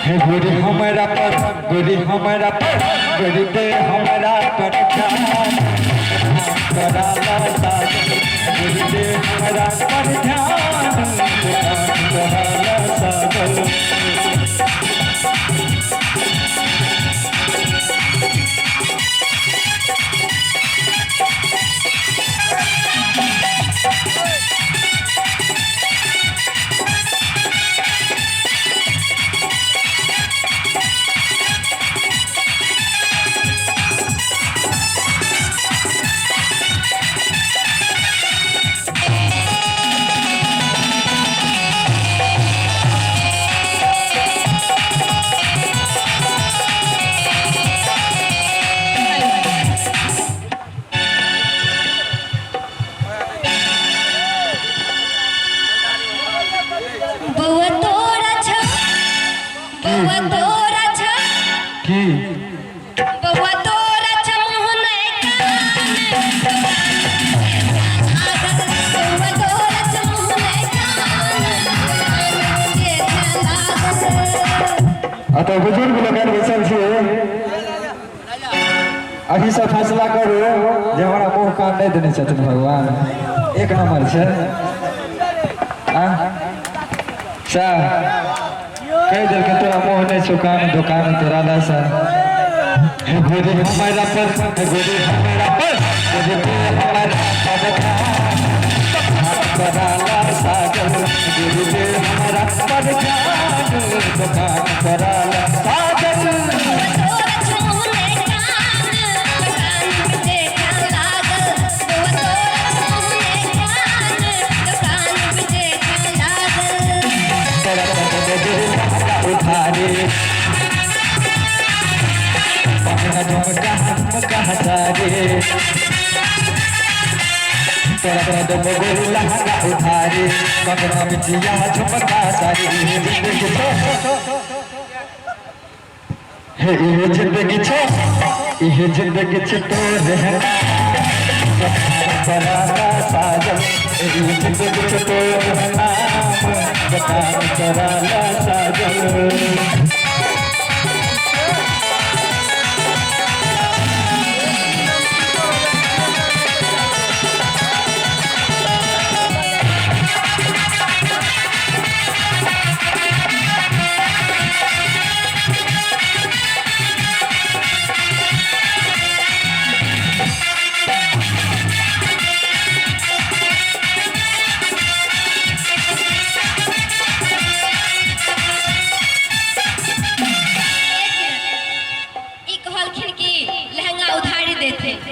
गोरी हमारा पर गोरी हमारा पर गोरी दे हमारा पर ध्यान कराला साजन गोरी दे हमारा पर ध्यान कराला साजन तो बुजुर्ग लोग बैसल छे अभी से फैसला करू जे हमरा मुंह कान नहीं देने छथिन भगवान एक नंबर छे कह दिल के तोरा मुंह नहीं छुकान दुकान तोरा ला सा गोरी हमारा पर गोरी हमारा पर गोरी हमारा पर कराला साजन गोरी हमारा पर दुकान कराला साजन उठारे कहा सारे तेरा दम गोला उठारे कंगना बिछिया झुमका सारी हे ये जिंदगी छो तो रहना कराला साजन ये जिंदगी छो तो रहना कराला साजन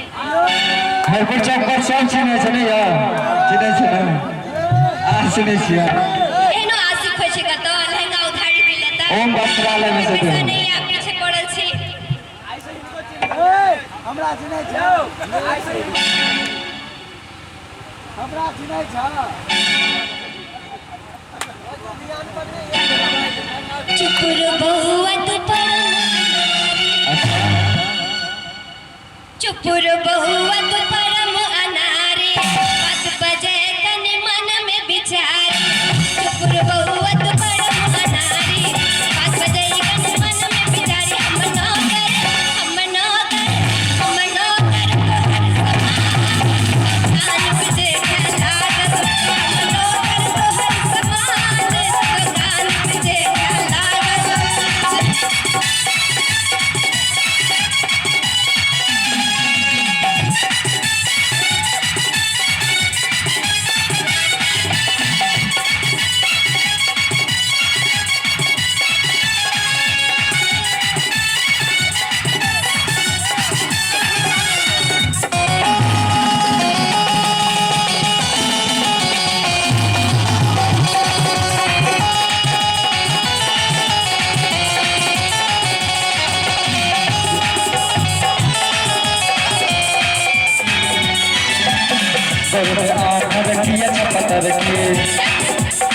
हरपुर चौक पर सब चिन्ह छै या चिन्ह छै ना आ चिन्ह छिया एनो आशिक होय छै कत लहंगा उधारी दे लेता ओम वस्त्रालय में से नहीं आप पीछे पड़ल छी ऐसे इनको चिन्ह ए हमरा चिन्ह छ हमरा चिन्ह छ चुप रो बहुआ तू पर चुप रो बहुआ तू परम अनारे बात बजे तन मन में विचार चुप रो बहुआ तू परम अनारे बात बजे तन मन में विचार हम न कर कान बजे लागत हम न कर तो हर समान कान बजे लागत आखर किया छपतर के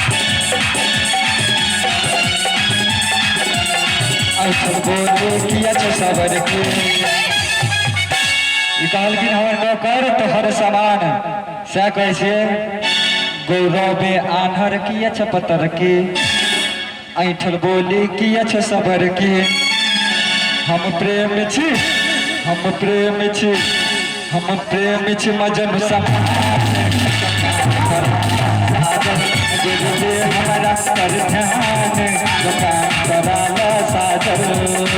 ऐसा बोले किया सबर के कहल कि हमर नौकर तोहर समान से कहे गौरव आन्हर किया छपतर के ऐठल बोली कि अच्छा सबर की हम प्रेम छी हम प्रेम छी हम प्रेम छी मजन हमारा कर ध्यान दुकान कराला साजन